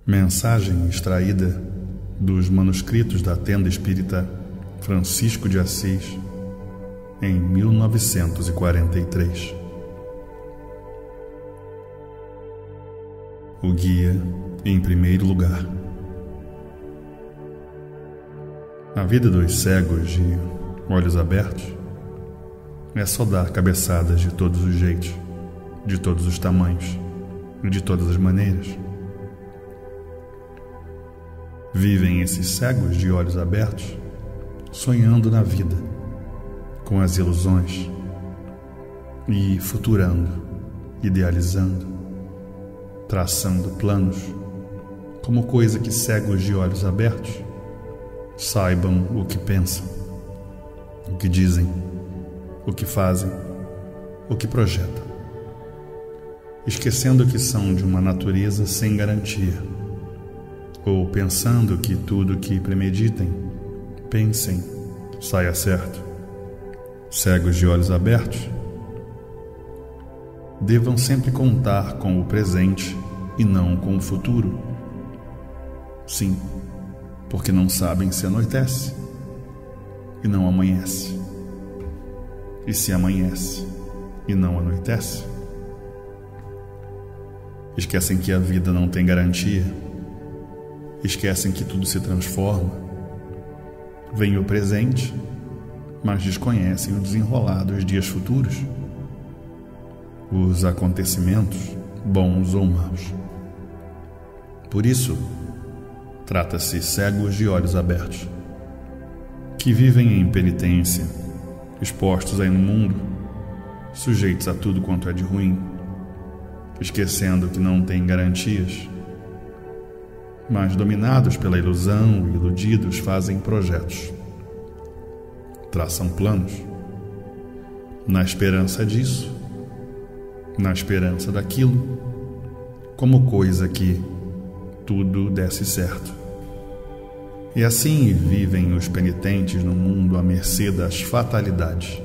Mensagem extraída dos manuscritos da Tenda Espírita Francisco de Assis, em 1943. O guia em primeiro lugar. A vida dos cegos de olhos abertos é só dar cabeçadas de todos os jeitos, de todos os tamanhos e de todas as maneiras. Vivem esses cegos de olhos abertos sonhando na vida, com as ilusões, e futurando, idealizando, traçando planos, como coisa que cegos de olhos abertos saibam o que pensam, o que dizem, o que fazem, o que projetam, esquecendo que são de uma natureza sem garantia, ou pensando que tudo que premeditem, pensem, saia certo. Cegos de olhos abertos devam sempre contar com o presente e não com o futuro. Sim, porque não sabem se anoitece e não amanhece, e se amanhece e não anoitece. Esquecem que a vida não tem garantia, esquecem que tudo se transforma. Vem o presente, mas desconhecem o desenrolar dos dias futuros, os acontecimentos, bons ou maus. Por isso, trata-se cegos de olhos abertos, que vivem em penitência, expostos aí no mundo, sujeitos a tudo quanto é de ruim, esquecendo que não têm garantias, mas dominados pela ilusão e iludidos fazem projetos, traçam planos, na esperança disso, na esperança daquilo, como coisa que tudo desse certo. E assim vivem os penitentes no mundo à mercê das fatalidades,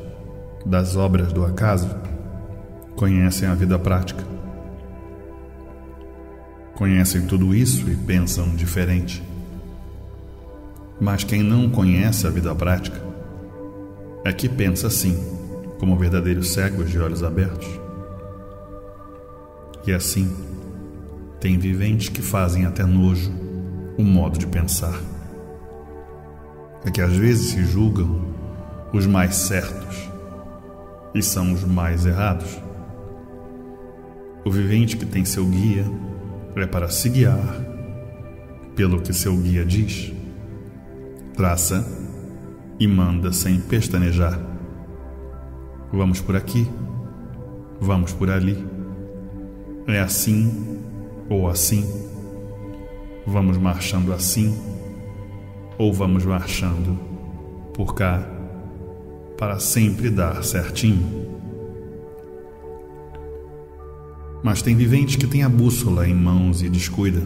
das obras do acaso. Conhecem a vida prática, conhecem tudo isso e pensam diferente. Mas quem não conhece a vida prática é que pensa assim, como verdadeiros cegos de olhos abertos. E assim, tem viventes que fazem até nojo o modo de pensar. É que às vezes se julgam os mais certos e são os mais errados. O vivente que tem seu guia é para se guiar pelo que seu guia diz, traça e manda sem pestanejar. Vamos por aqui, vamos por ali, é assim ou assim, vamos marchando assim ou vamos marchando por cá, para sempre dar certinho. Mas tem vivente que tem a bússola em mãos e descuida,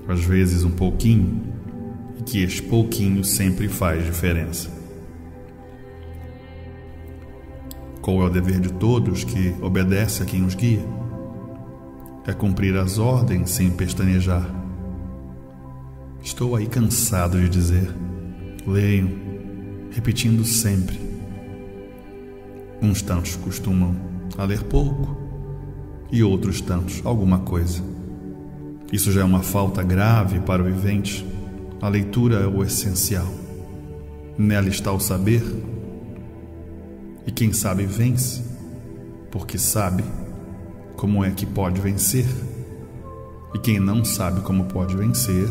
às vezes um pouquinho, e que esse pouquinho sempre faz diferença. Qual é o dever de todos que obedece a quem os guia? É cumprir as ordens sem pestanejar. Estou aí cansado de dizer, leiam, repetindo sempre. Uns tantos costumam a ler pouco, e outros tantos alguma coisa. Isso já é uma falta grave para o vivente. A leitura é o essencial. Nela está o saber. E quem sabe vence, porque sabe como é que pode vencer. E quem não sabe como pode vencer,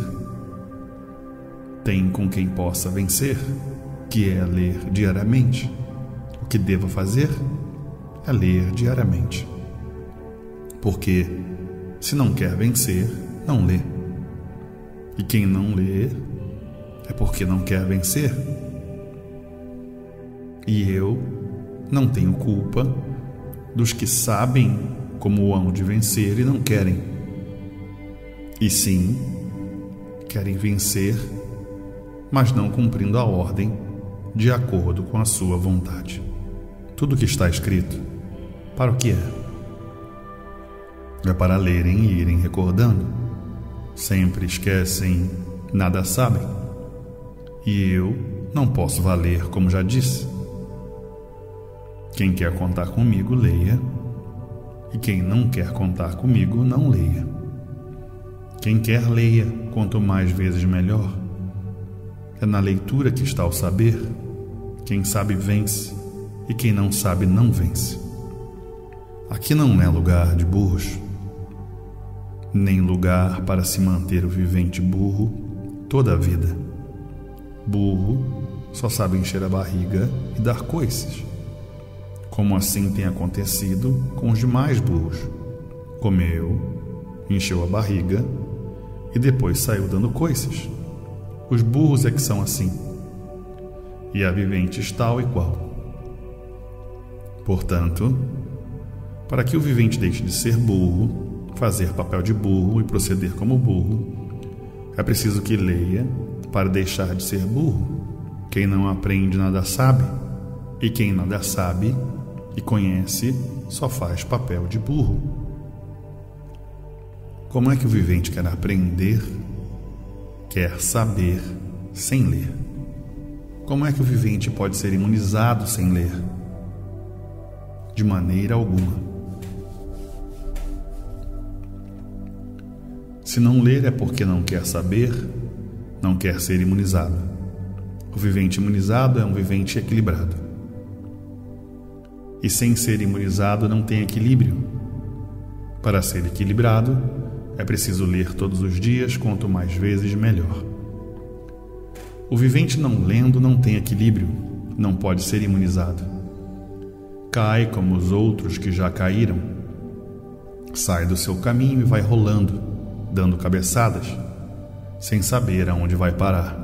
tem com quem possa vencer, que é ler diariamente. O que devo fazer é ler diariamente. Porque, se não quer vencer, não lê. E quem não lê é porque não quer vencer. E eu não tenho culpa dos que sabem como hão de vencer e não querem. E sim, querem vencer, mas não cumprindo a ordem de acordo com a sua vontade. Tudo que está escrito, para o que é? É para lerem e irem recordando, sempre esquecem, nada sabem. E eu não posso valer, como já disse. Quem quer contar comigo, leia. E quem não quer contar comigo, não leia. Quem quer, leia, quanto mais vezes melhor. É na leitura que está o saber. Quem sabe vence, e quem não sabe não vence. Aqui não é lugar de burros, nem lugar para se manter o vivente burro toda a vida. Burro só sabe encher a barriga e dar coices, como assim tem acontecido com os demais burros. Comeu, encheu a barriga e depois saiu dando coices. Os burros é que são assim, e há viventes tal e qual. Portanto, para que o vivente deixe de ser burro, fazer papel de burro e proceder como burro, é preciso que leia para deixar de ser burro. Quem não aprende nada sabe, e quem nada sabe e conhece só faz papel de burro. Como é que o vivente quer aprender, quer saber sem ler? Como é que o vivente pode ser imunizado sem ler? De maneira alguma. Se não ler é porque não quer saber, não quer ser imunizado. O vivente imunizado é um vivente equilibrado. E sem ser imunizado não tem equilíbrio. Para ser equilibrado, é preciso ler todos os dias, quanto mais vezes melhor. O vivente não lendo não tem equilíbrio, não pode ser imunizado. Cai como os outros que já caíram. Sai do seu caminho e vai rolando, dando cabeçadas, sem saber aonde vai parar.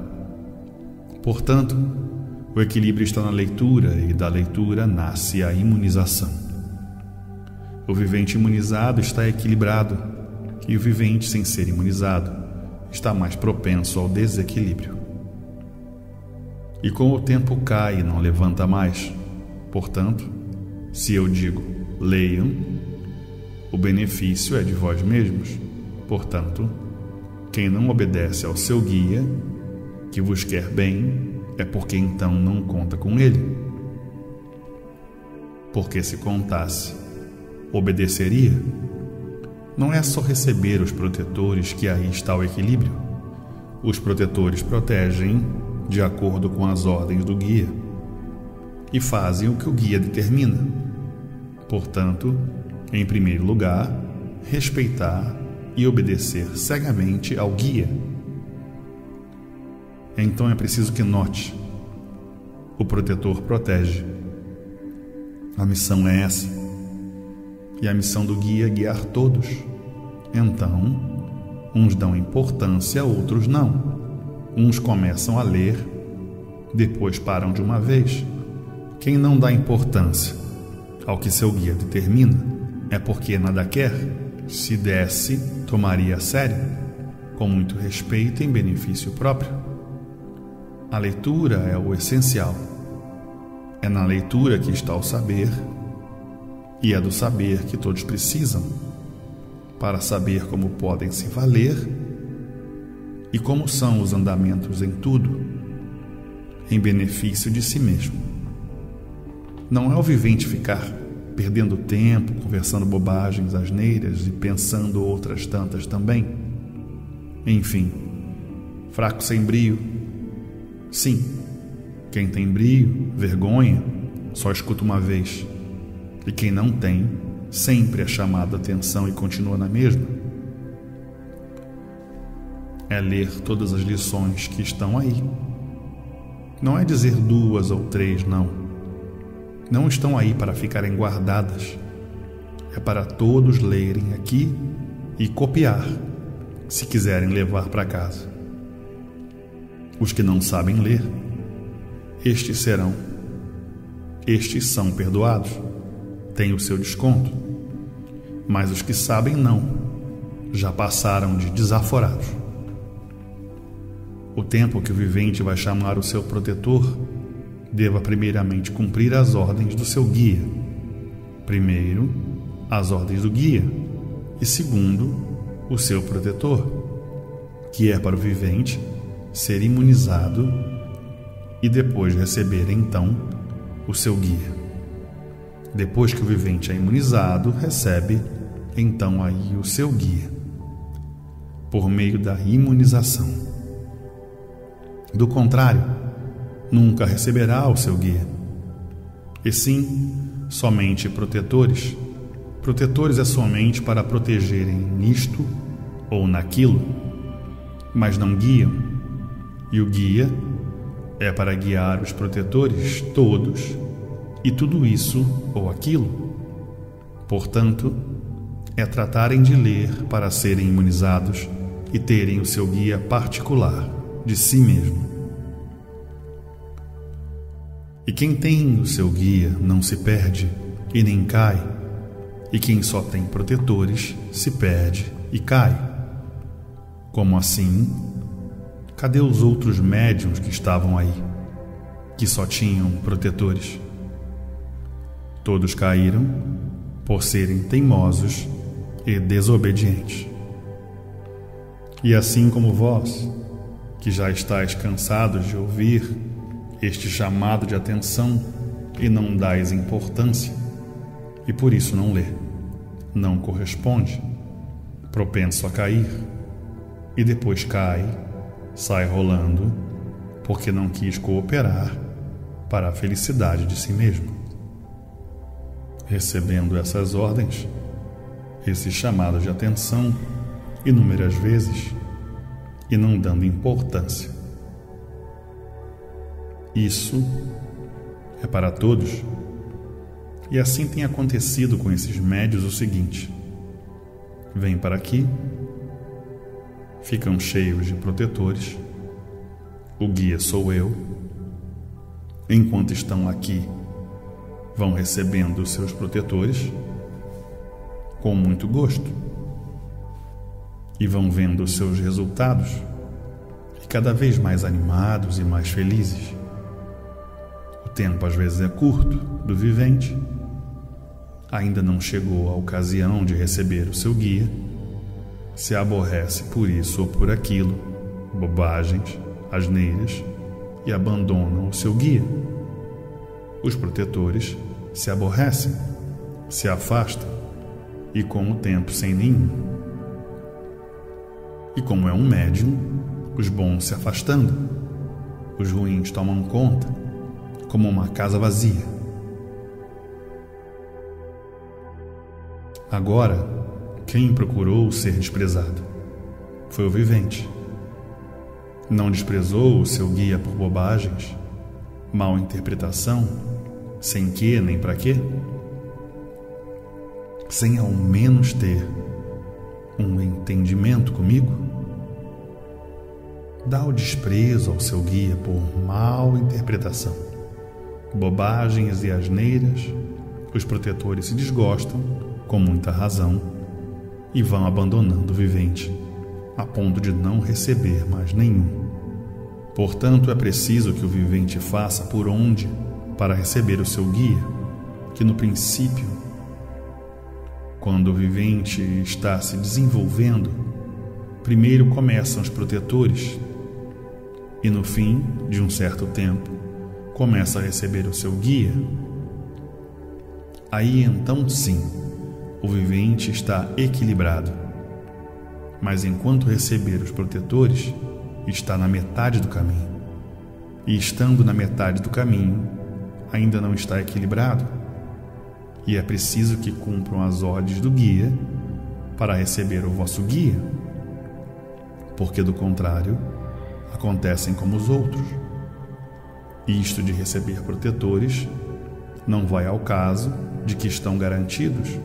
Portanto, o equilíbrio está na leitura, e da leitura nasce a imunização. O vivente imunizado está equilibrado, e o vivente sem ser imunizado está mais propenso ao desequilíbrio. E com o tempo cai e não levanta mais. Portanto, se eu digo, leiam, o benefício é de vós mesmos. Portanto, quem não obedece ao seu guia, que vos quer bem, é porque então não conta com ele. Porque se contasse, obedeceria. Não é só receber os protetores que aí está o equilíbrio. Os protetores protegem de acordo com as ordens do guia e fazem o que o guia determina. Portanto, em primeiro lugar, respeitar e obedecer cegamente ao guia. Então é preciso que note: o protetor protege. A missão é essa. E a missão do guia é guiar todos. Então, uns dão importância, outros não. Uns começam a ler, depois param de uma vez. Quem não dá importância ao que seu guia determina é porque nada quer. Se desse, tomaria a sério, com muito respeito em benefício próprio. A leitura é o essencial. É na leitura que está o saber, e é do saber que todos precisam, para saber como podem se valer e como são os andamentos em tudo, em benefício de si mesmo. Não é o vivente ficar perdendo tempo, conversando bobagens, asneiras e pensando outras tantas também. Enfim, fraco sem brio. Sim, quem tem brio, vergonha, só escuta uma vez. E quem não tem, sempre é chamado a atenção e continua na mesma. É ler todas as lições que estão aí. Não é dizer 2 ou 3, não. Não estão aí para ficarem guardadas. É para todos lerem aqui e copiar, se quiserem levar para casa. Os que não sabem ler, estes são perdoados, têm o seu desconto. Mas os que sabem não, já passaram de desaforados. O tempo que o vivente vai chamar o seu protetor, deva primeiramente cumprir as ordens do seu guia. Primeiro, as ordens do guia, e segundo, o seu protetor. que é para o vivente ser imunizado e depois receber então o seu guia. Depois que o vivente é imunizado, recebe então aí o seu guia, por meio da imunização. Do contrário, nunca receberá o seu guia, e sim somente protetores. Protetores é somente para protegerem nisto ou naquilo, mas não guiam, e o guia é para guiar os protetores todos e tudo isso ou aquilo. Portanto, é tratarem de ler para serem imunizados e terem o seu guia particular de si mesmo. E quem tem o seu guia não se perde e nem cai, e quem só tem protetores se perde e cai. Como assim? Cadê os outros médiuns que estavam aí, que só tinham protetores? Todos caíram por serem teimosos e desobedientes. E assim como vós, que já estáis cansados de ouvir este chamado de atenção e não dais importância, e por isso não lê, não corresponde, propenso a cair, e depois cai, sai rolando, porque não quis cooperar para a felicidade de si mesmo. Recebendo essas ordens, esses chamados de atenção, inúmeras vezes, e não dando importância. Isso é para todos. E assim tem acontecido com esses médios o seguinte: vêm para aqui, ficam cheios de protetores, o guia sou eu. Enquanto estão aqui, vão recebendo os seus protetores com muito gosto e vão vendo os seus resultados e cada vez mais animados e mais felizes. O tempo às vezes é curto do vivente, ainda não chegou a ocasião de receber o seu guia, se aborrece por isso ou por aquilo, bobagens, asneiras, e abandonam o seu guia. Os protetores se aborrecem, se afastam, e com o tempo sem nenhum. E como é um médium, os bons se afastando, os ruins tomam conta, como uma casa vazia. Agora, quem procurou ser desprezado foi o vivente. Não desprezou o seu guia por bobagens, mal interpretação, sem que nem para quê, sem ao menos ter um entendimento comigo. Dá o desprezo ao seu guia por mal interpretação, bobagens e asneiras. Os protetores se desgostam com muita razão e vão abandonando o vivente a ponto de não receber mais nenhum. Portanto, é preciso que o vivente faça por onde para receber o seu guia, que no princípio, quando o vivente está se desenvolvendo, primeiro começam os protetores e no fim de um certo tempo começa a receber o seu guia. Aí então sim, o vivente está equilibrado. Mas enquanto receber os protetores, está na metade do caminho. E estando na metade do caminho, ainda não está equilibrado. E é preciso que cumpram as ordens do guia para receber o vosso guia. Porque do contrário, acontecem como os outros. Isto de receber protetores não vai ao caso de que estão garantidos.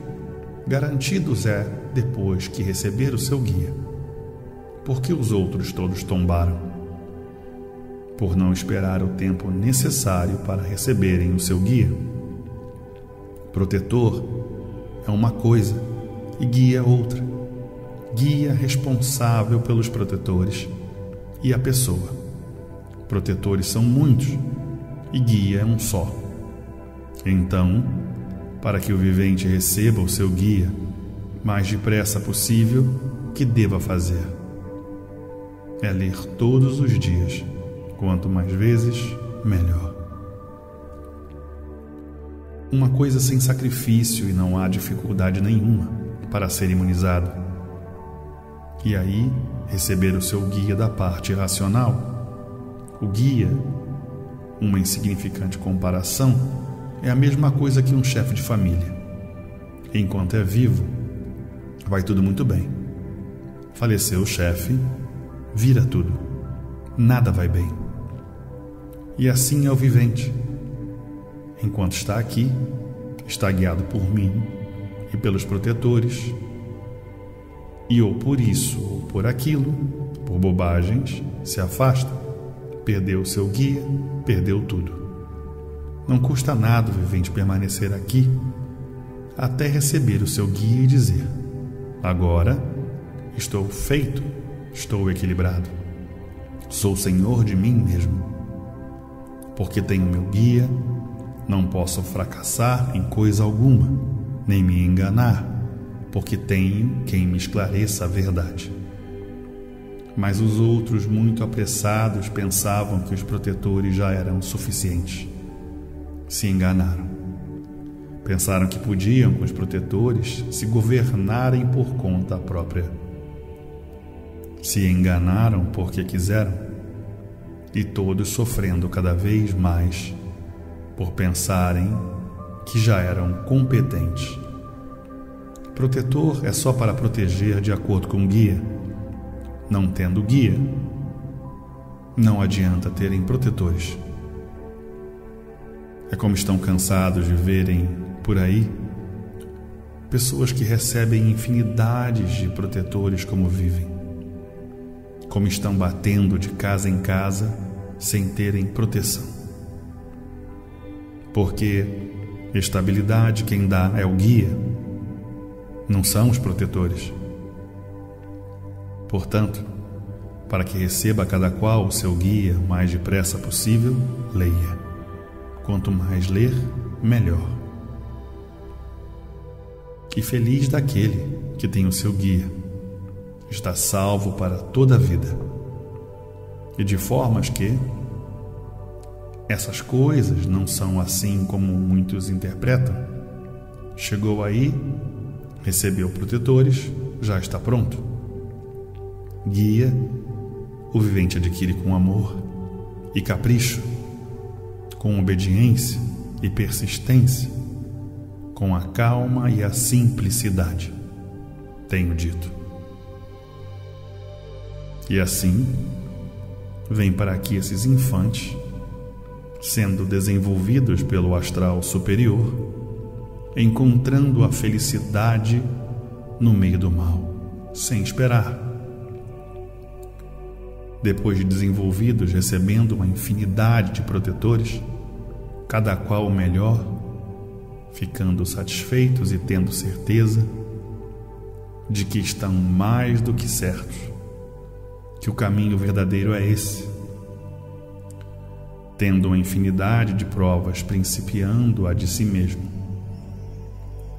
Garantidos é depois que receber o seu guia. Porque os outros todos tombaram, por não esperar o tempo necessário para receberem o seu guia. Protetor é uma coisa e guia outra. Guia responsável pelos protetores e a pessoa. Protetores são muitos e guia é um só. Então, para que o vivente receba o seu guia mais depressa possível, que deva fazer? é ler todos os dias, quanto mais vezes, melhor. Uma coisa sem sacrifício e não há dificuldade nenhuma para ser imunizado. E aí, receber o seu guia da parte racional. O guia, uma insignificante comparação, é a mesma coisa que um chefe de família. Enquanto é vivo, vai tudo muito bem. Faleceu o chefe, vira tudo. Nada vai bem. E assim é o vivente. Enquanto está aqui, está guiado por mim e pelos protetores, e ou por isso ou por aquilo, por bobagens, se afasta. Perdeu o seu guia, perdeu tudo. Não custa nada o vivente permanecer aqui até receber o seu guia e dizer: agora estou feito, estou equilibrado, sou senhor de mim mesmo, porque tenho meu guia. Não posso fracassar em coisa alguma, nem me enganar, porque tenho quem me esclareça a verdade. Mas os outros, muito apressados, pensavam que os protetores já eram suficientes. Se enganaram. Pensaram que podiam, com os protetores, se governarem por conta própria. Se enganaram porque quiseram, e todos sofrendo cada vez mais por pensarem que já eram competentes. Protetor é só para proteger de acordo com o guia. Não tendo guia, não adianta terem protetores. É como estão cansados de verem por aí pessoas que recebem infinidades de protetores como vivem. Como estão batendo de casa em casa sem terem proteção. Porque estabilidade quem dá é o guia, não são os protetores. Portanto, para que receba cada qual o seu guia o mais depressa possível, leia. Quanto mais ler, melhor. E feliz daquele que tem o seu guia, está salvo para toda a vida. E de formas que essas coisas não são assim como muitos interpretam. Chegou aí, recebeu protetores, já está pronto. Guia, o vivente adquire com amor e capricho, com obediência e persistência, com a calma e a simplicidade, tenho dito. E assim, vem para aqui esses infantes, sendo desenvolvidos pelo astral superior, encontrando a felicidade no meio do mal, sem esperar. Depois de desenvolvidos, recebendo uma infinidade de protetores, cada qual o melhor, ficando satisfeitos e tendo certeza de que estão mais do que certos, que o caminho verdadeiro é esse. Tendo uma infinidade de provas principiando a de si mesmo.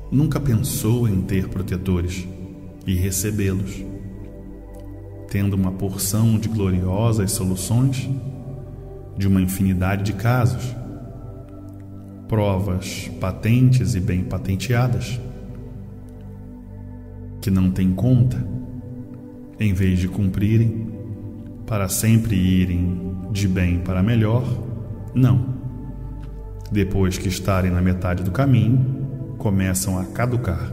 Nunca pensou em ter protetores e recebê-los, tendo uma porção de gloriosas soluções de uma infinidade de casos, provas patentes e bem patenteadas, que não têm conta, em vez de cumprirem, para sempre irem de bem para melhor. Não. Depois que estarem na metade do caminho, começam a caducar.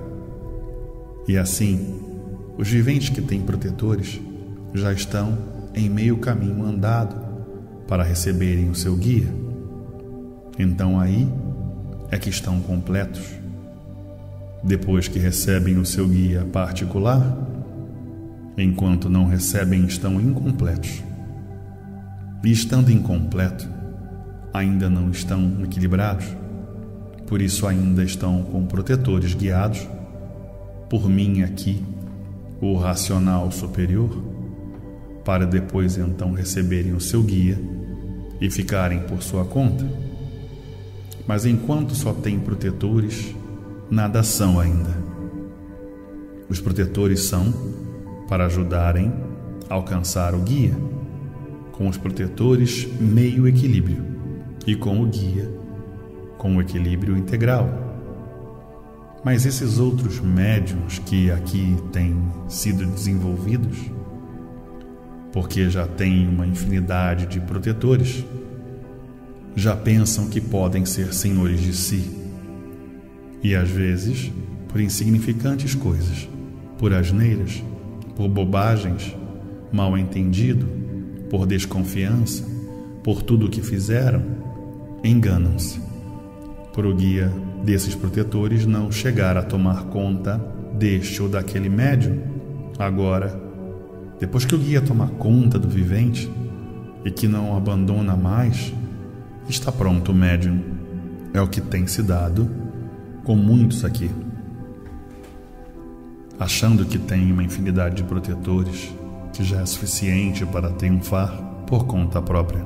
E assim, os viventes que têm protetores já estão em meio caminho andado para receberem o seu guia. Então aí é que estão completos. Depois que recebem o seu guia particular, enquanto não recebem, estão incompletos. E estando incompleto, ainda não estão equilibrados, por isso ainda estão com protetores guiados por mim aqui, o racional superior, para depois então receberem o seu guia e ficarem por sua conta. Mas enquanto só tem protetores, nada são ainda. Os protetores são para ajudarem alcançar o guia, com os protetores meio equilíbrio e com o guia com o equilíbrio integral. Mas esses outros médiuns que aqui têm sido desenvolvidos, porque já têm uma infinidade de protetores, já pensam que podem ser senhores de si. E às vezes, por insignificantes coisas, por asneiras, por bobagens, mal entendido, por desconfiança, por tudo o que fizeram, enganam-se, por o guia desses protetores não chegar a tomar conta deste ou daquele médium. Agora, depois que o guia toma conta do vivente e que não abandona mais, está pronto o médium. É o que tem se dado com muitos aqui, achando que tem uma infinidade de protetores, que já é suficiente para triunfar por conta própria.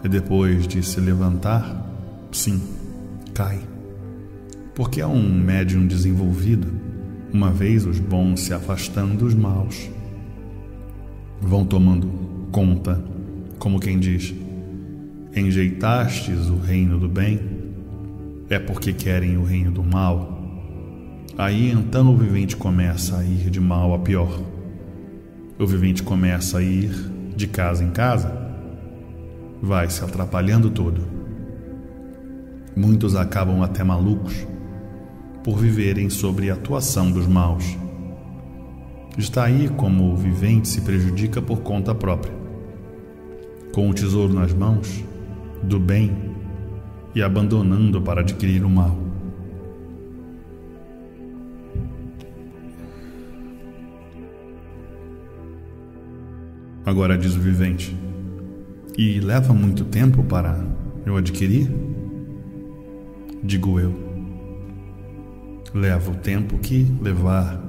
E depois de se levantar, sim, cai. Porque é um médium desenvolvido, uma vez os bons se afastando dos maus, vão tomando conta, como quem diz: enjeitastes o reino do bem, é porque querem o reino do mal. Aí então o vivente começa a ir de mal a pior. O vivente começa a ir de casa em casa, vai se atrapalhando todo. Muitos acabam até malucos por viverem sob a atuação dos maus. Está aí como o vivente se prejudica por conta própria, com o tesouro nas mãos do bem e abandonando para adquirir o mal. Agora diz o vivente: e leva muito tempo para eu adquirir? Digo eu: leva o tempo que levar.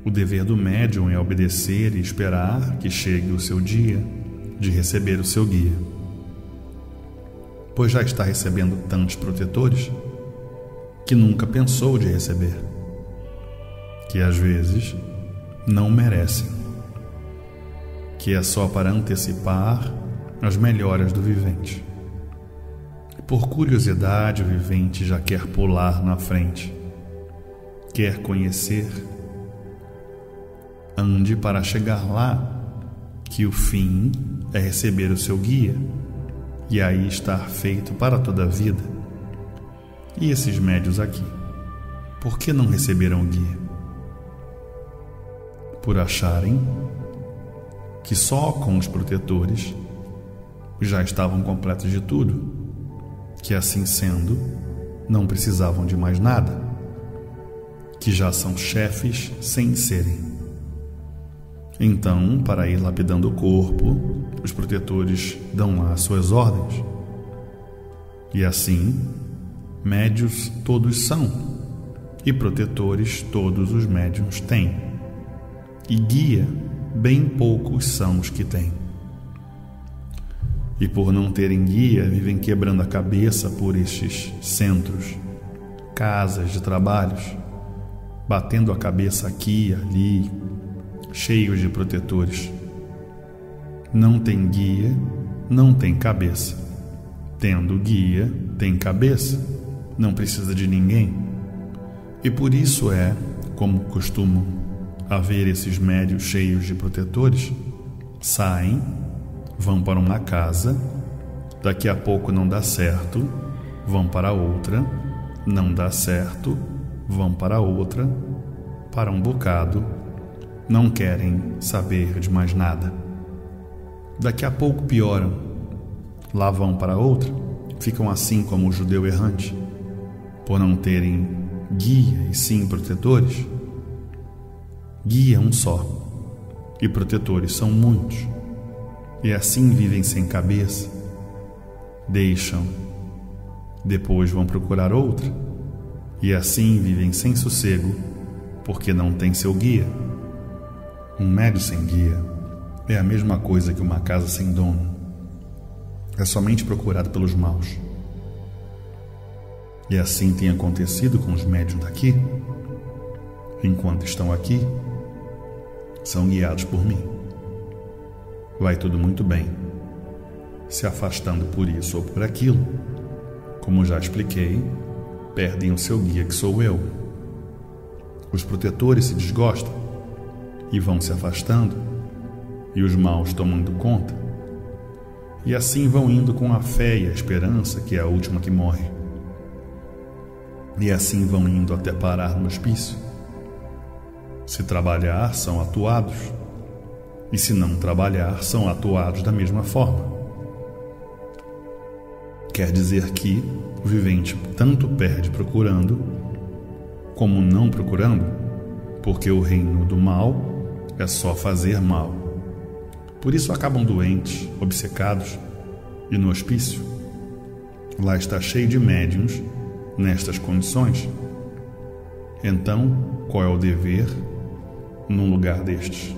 O dever do médium é obedecer e esperar que chegue o seu dia de receber o seu guia, pois já está recebendo tantos protetores que nunca pensou de receber, que às vezes não merecem, que é só para antecipar as melhoras do vivente. E por curiosidade o vivente já quer pular na frente, quer conhecer. Ande para chegar lá, que o fim é receber o seu guia, e aí estar feito para toda a vida. E esses médios aqui, por que não receberam o guia? Por acharem que só com os protetores já estavam completos de tudo, que assim sendo, não precisavam de mais nada, que já são chefes sem serem. Então, para ir lapidando o corpo, os protetores dão lá suas ordens. E assim, médios todos são, e protetores todos os médiuns têm, e guia bem poucos são os que têm. E por não terem guia, vivem quebrando a cabeça por estes centros, casas de trabalhos, batendo a cabeça aqui e ali, cheios de protetores. Não tem guia, não tem cabeça. Tendo guia, tem cabeça, não precisa de ninguém. E por isso é, como costumam haver esses médios cheios de protetores, saem, vão para uma casa, daqui a pouco não dá certo, vão para outra, não dá certo, vão para outra, para um bocado, não querem saber de mais nada. Daqui a pouco pioram, lá vão para outra, ficam assim como o judeu errante, por não terem guia e sim protetores. Guia é um só, e protetores são muitos, e assim vivem sem cabeça, deixam, depois vão procurar outra, e assim vivem sem sossego, porque não tem seu guia. Um médio sem guia é a mesma coisa que uma casa sem dono. É somente procurado pelos maus. E assim tem acontecido com os médiuns daqui. Enquanto estão aqui, são guiados por mim. Vai tudo muito bem, se afastando por isso ou por aquilo, como já expliquei, perdem o seu guia, que sou eu. Os protetores se desgostam e vão se afastando, e os maus tomando conta, e assim vão indo com a fé e a esperança, que é a última que morre. E assim vão indo até parar no hospício. Se trabalhar, são atuados, e se não trabalhar, são atuados da mesma forma. Quer dizer que o vivente tanto perde procurando, como não procurando, porque o reino do mal é só fazer mal. Por isso acabam doentes, obcecados, e no hospício, lá está cheio de médiuns nestas condições. Então, qual é o dever num lugar destes?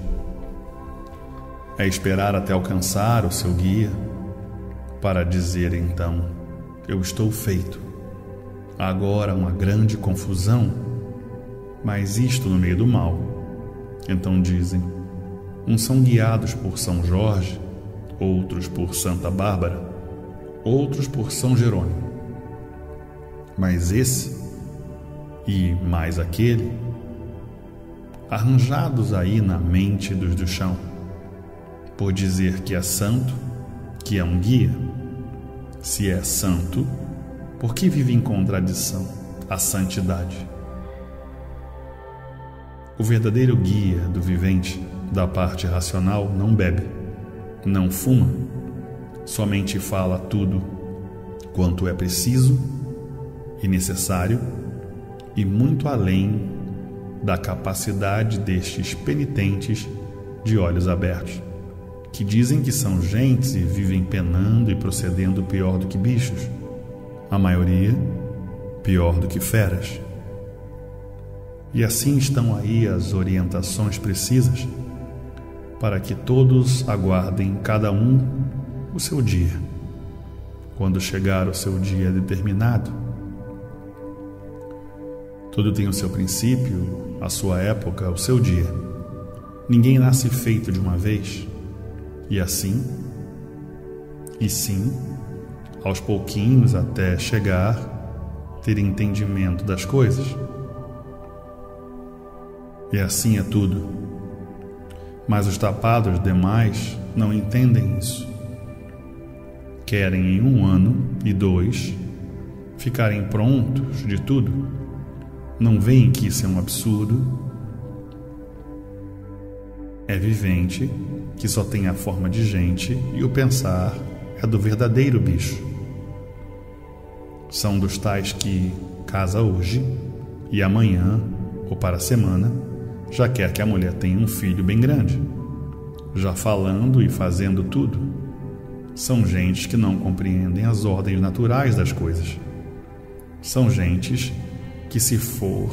É esperar até alcançar o seu guia, para dizer então: eu estou feito. Agora uma grande confusão, mas isto no meio do mal. Então dizem: uns são guiados por São Jorge, outros por Santa Bárbara, outros por São Jerônimo. Mas esse e mais aquele, arranjados aí na mente dos do chão, por dizer que é santo, que é um guia. Se é santo, por que vive em contradição à santidade? O verdadeiro guia do vivente, da parte racional, não bebe, não fuma, somente fala tudo quanto é preciso e necessário, e muito além da capacidade destes penitentes de olhos abertos, que dizem que são gentes e vivem penando e procedendo pior do que bichos, a maioria pior do que feras. E assim estão aí as orientações precisas para que todos aguardem cada um o seu dia. Quando chegar o seu dia determinado, tudo tem o seu princípio, a sua época, o seu dia. Ninguém nasce feito de uma vez. E assim, e sim, aos pouquinhos até chegar, ter entendimento das coisas. E assim é tudo. Mas os tapados demais não entendem isso. Querem em 1 ano e 2 ficarem prontos de tudo. Não veem que isso é um absurdo. É vivente que só tem a forma de gente e o pensar é do verdadeiro bicho. São dos tais que casa hoje e amanhã ou para a semana já quer que a mulher tenha um filho bem grande, já falando e fazendo tudo. São gentes que não compreendem as ordens naturais das coisas. São gentes que, se for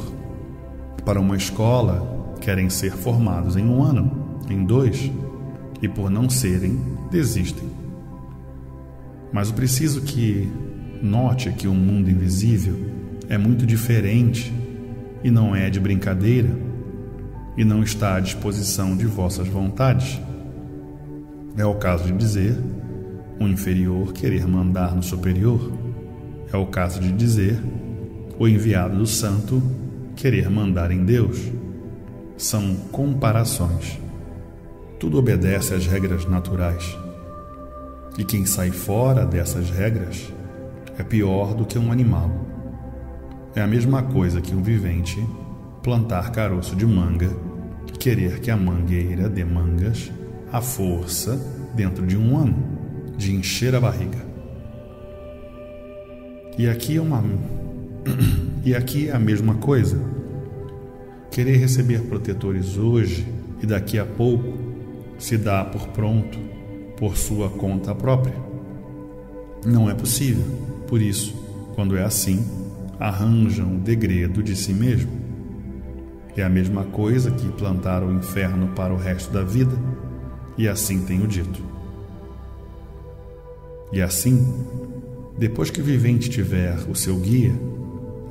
para uma escola, querem ser formados em 1 ano, em 2, e por não serem, desistem. Mas o preciso que note que o mundo invisível é muito diferente e não é de brincadeira e não está à disposição de vossas vontades. É o caso de dizer o inferior querer mandar no superior. É o caso de dizer o enviado do santo querer mandar em Deus. São comparações. Tudo obedece às regras naturais. E quem sai fora dessas regras é pior do que um animal. É a mesma coisa que um vivente plantar caroço de manga e querer que a mangueira dê mangas à força dentro de 1 ano, de encher a barriga. E aqui é a mesma coisa. Querer receber protetores hoje e daqui a pouco se dá por pronto por sua conta própria. Não é possível. Por isso, quando é assim, arranjam o degredo de si mesmo. É a mesma coisa que plantar o inferno para o resto da vida, e assim tenho dito. E assim, depois que o vivente tiver o seu guia,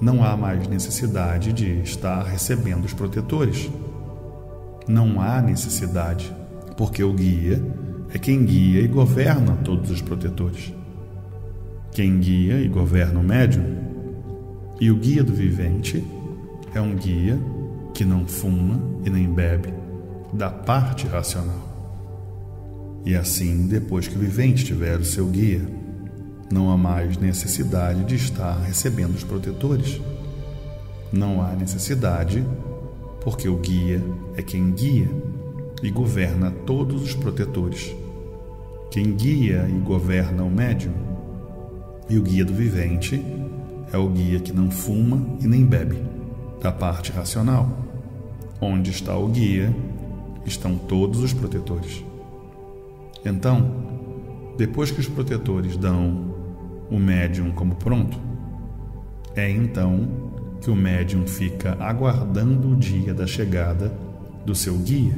não há mais necessidade de estar recebendo os protetores. não há necessidade, porque o guia é quem guia e governa todos os protetores. Quem guia e governa o médium, e o guia do vivente é um guia que não fuma e nem bebe da parte racional. E assim, depois que o vivente tiver o seu guia, não há mais necessidade de estar recebendo os protetores. Não há necessidade, porque o guia é quem guia e governa todos os protetores. Quem guia e governa o médium, e o guia do vivente é o guia que não fuma e nem bebe da parte racional. Onde está o guia, estão todos os protetores. Então, depois que os protetores dão o médium como pronto, é então que o médium fica aguardando o dia da chegada do seu guia.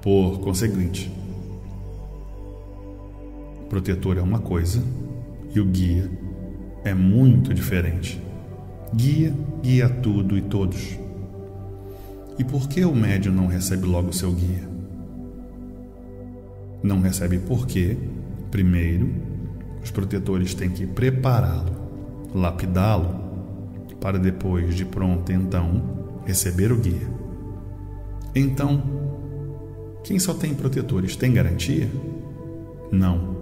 Por conseguinte, o protetor é uma coisa e o guia é muito diferente. Guia guia tudo e todos. E por que o médium não recebe logo o seu guia? Não recebe porque, primeiro, os protetores têm que prepará-lo, lapidá-lo, para depois de pronto, então, receber o guia. Então, quem só tem protetores tem garantia? Não.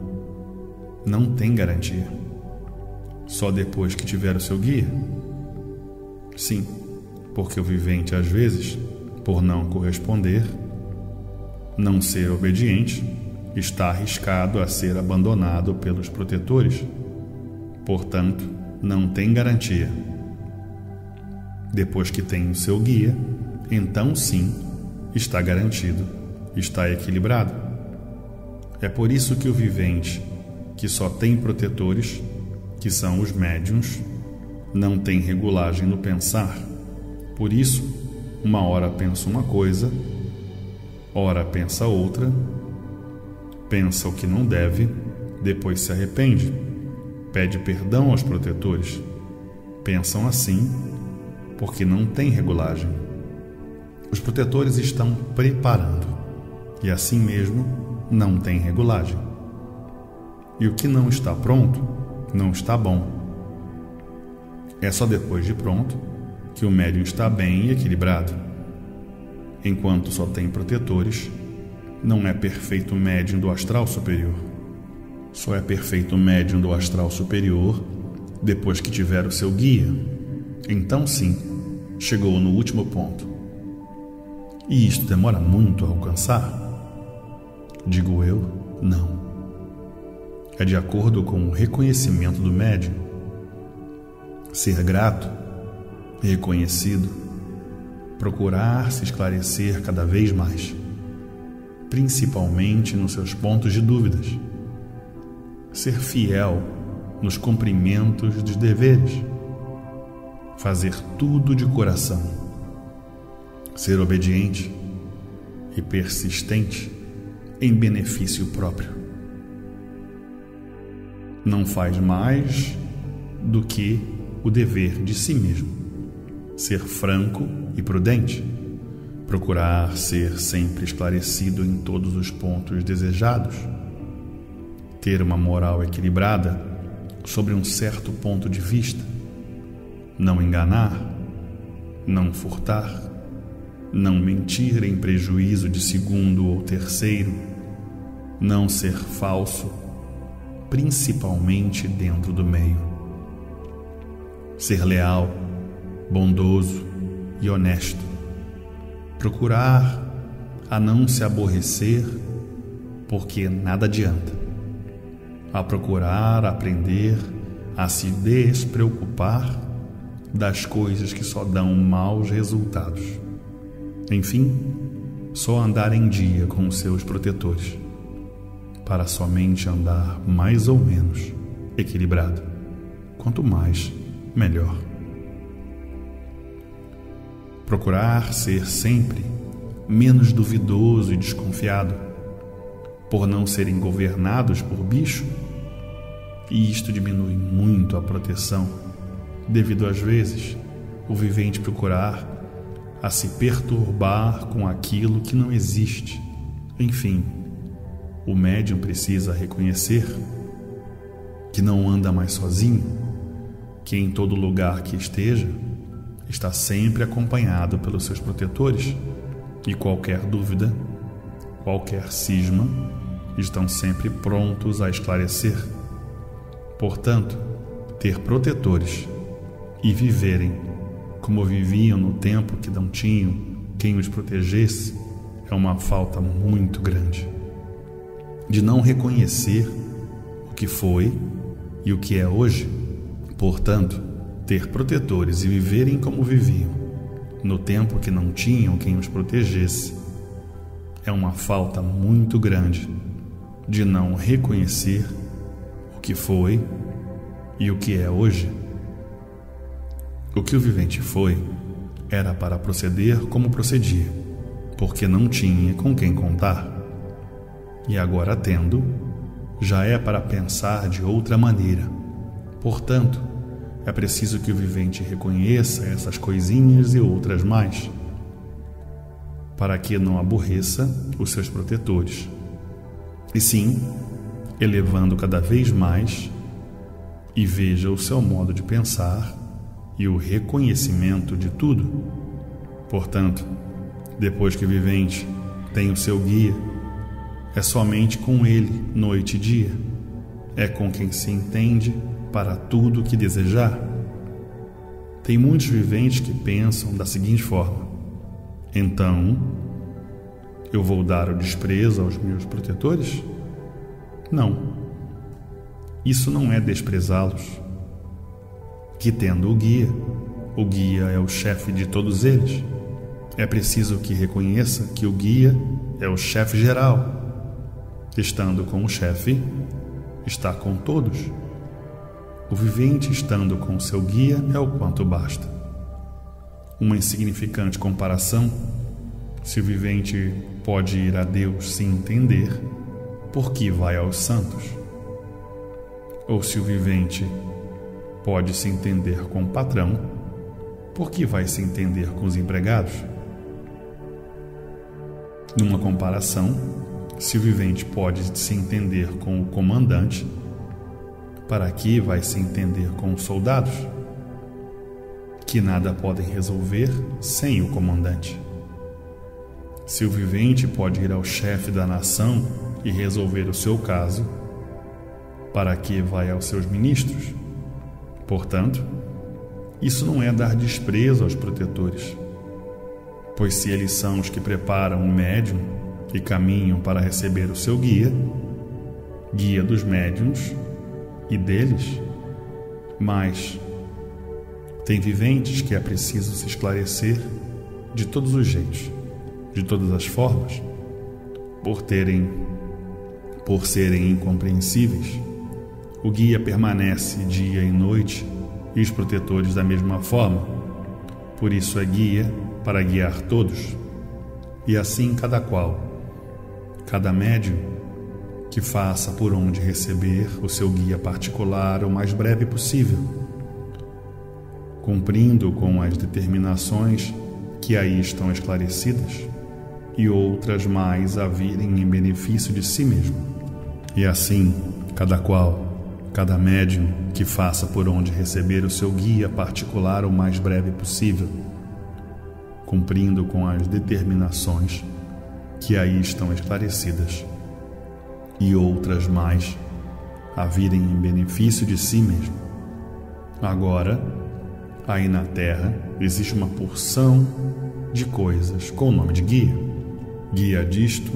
Não tem garantia. Só depois que tiver o seu guia? Sim, porque o vivente, às vezes, por não corresponder, não ser obediente, está arriscado a ser abandonado pelos protetores. Portanto, não tem garantia. Depois que tem o seu guia, então sim, está garantido, está equilibrado. É por isso que o vivente, que só tem protetores, que são os médiuns, não tem regulagem no pensar. Por isso, uma hora pensa uma coisa, ora pensa outra, pensa o que não deve, depois se arrepende, pede perdão aos protetores. Pensam assim porque não tem regulagem. Os protetores estão preparando e assim mesmo não tem regulagem. E o que não está pronto, não está bom. É só depois de pronto que o médium está bem e equilibrado. Enquanto só tem protetores, não é perfeito médium do astral superior. Só é perfeito médium do astral superior depois que tiver o seu guia. Então sim, chegou no último ponto. E isto demora muito a alcançar? Digo eu, não. É de acordo com o reconhecimento do médium. Ser grato, reconhecido, procurar se esclarecer cada vez mais, principalmente nos seus pontos de dúvidas. Ser fiel nos cumprimentos dos deveres. Fazer tudo de coração. Ser obediente e persistente em benefício próprio. Não faz mais do que o dever de si mesmo. Ser franco e prudente. Procurar ser sempre esclarecido em todos os pontos desejados. Ter uma moral equilibrada sobre um certo ponto de vista. Não enganar, não furtar, não mentir em prejuízo de segundo ou terceiro, não ser falso, principalmente dentro do meio. Ser leal, bondoso e honesto. Procurar a não se aborrecer, porque nada adianta. A procurar aprender a se despreocupar das coisas que só dão maus resultados. Enfim, só andar em dia com os seus protetores, para somente andar mais ou menos equilibrado. Quanto mais, melhor. Procurar ser sempre menos duvidoso e desconfiado, por não serem governados por bicho, e isto diminui muito a proteção, devido às vezes o vivente procurar a se perturbar com aquilo que não existe. Enfim, o médium precisa reconhecer que não anda mais sozinho, que em todo lugar que esteja, está sempre acompanhado pelos seus protetores, e qualquer dúvida, qualquer cisma, estão sempre prontos a esclarecer. Portanto, ter protetores e viverem como viviam no tempo que não tinham quem os protegesse é uma falta muito grande. De não reconhecer o que foi e o que é hoje. Portanto, ter protetores e viverem como viviam no tempo que não tinham quem os protegesse é uma falta muito grande de não reconhecer o que foi e o que é hoje. O que o vivente foi era para proceder como procedia, porque não tinha com quem contar. E agora tendo, já é para pensar de outra maneira. Portanto, é preciso que o vivente reconheça essas coisinhas e outras mais, para que não aborreça os seus protetores, e sim, elevando cada vez mais, e veja o seu modo de pensar e o reconhecimento de tudo. Portanto, depois que o vivente tem o seu guia, é somente com ele, noite e dia, é com quem se entende para tudo o que desejar. Tem muitos viventes que pensam da seguinte forma: então, eu vou dar o desprezo aos meus protetores? Não. Isso não é desprezá-los. Que tendo o guia é o chefe de todos eles. É preciso que reconheça que o guia é o chefe geral. Estando com o chefe, está com todos. O vivente estando com o seu guia é o quanto basta. Uma insignificante comparação: se o vivente pode ir a Deus sem entender, por que vai aos santos? Ou se o vivente pode se entender com o patrão, por que vai se entender com os empregados? Numa comparação, se o vivente pode se entender com o comandante, para que vai se entender com os soldados, que nada podem resolver sem o comandante? Se o vivente pode ir ao chefe da nação e resolver o seu caso, para que vai aos seus ministros? Portanto, isso não é dar desprezo aos protetores, pois se eles são os que preparam o médium e caminham para receber o seu guia dos médiuns e deles, mas tem viventes que é preciso se esclarecer de todos os jeitos, de todas as formas, por serem incompreensíveis. O guia permanece dia e noite e os protetores da mesma forma. Por isso é guia para guiar todos. E assim cada médium que faça por onde receber o seu guia particular o mais breve possível, cumprindo com as determinações que aí estão esclarecidas e outras mais a virem em benefício de si mesmo. E assim, cada médium que faça por onde receber o seu guia particular o mais breve possível, cumprindo com as determinações que aí estão esclarecidas, e outras mais a virem em benefício de si mesmo. Agora, aí na Terra, existe uma porção de coisas com o nome de guia. Guia disto,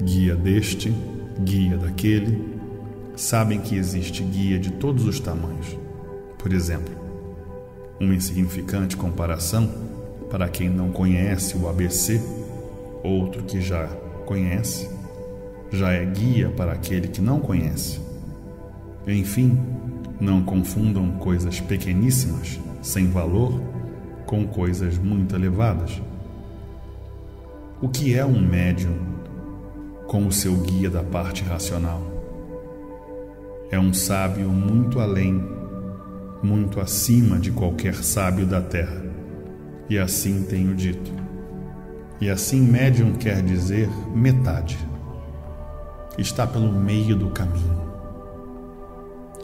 guia deste, guia daquele. Sabem que existe guia de todos os tamanhos. Por exemplo, uma insignificante comparação para quem não conhece o ABC, outro que já conhece, já é guia para aquele que não conhece. Enfim, não confundam coisas pequeníssimas, sem valor, com coisas muito elevadas. O que é um médium com o seu guia da parte racional? É um sábio muito além, muito acima de qualquer sábio da terra. E assim tenho dito. E assim médium quer dizer metade. Está pelo meio do caminho.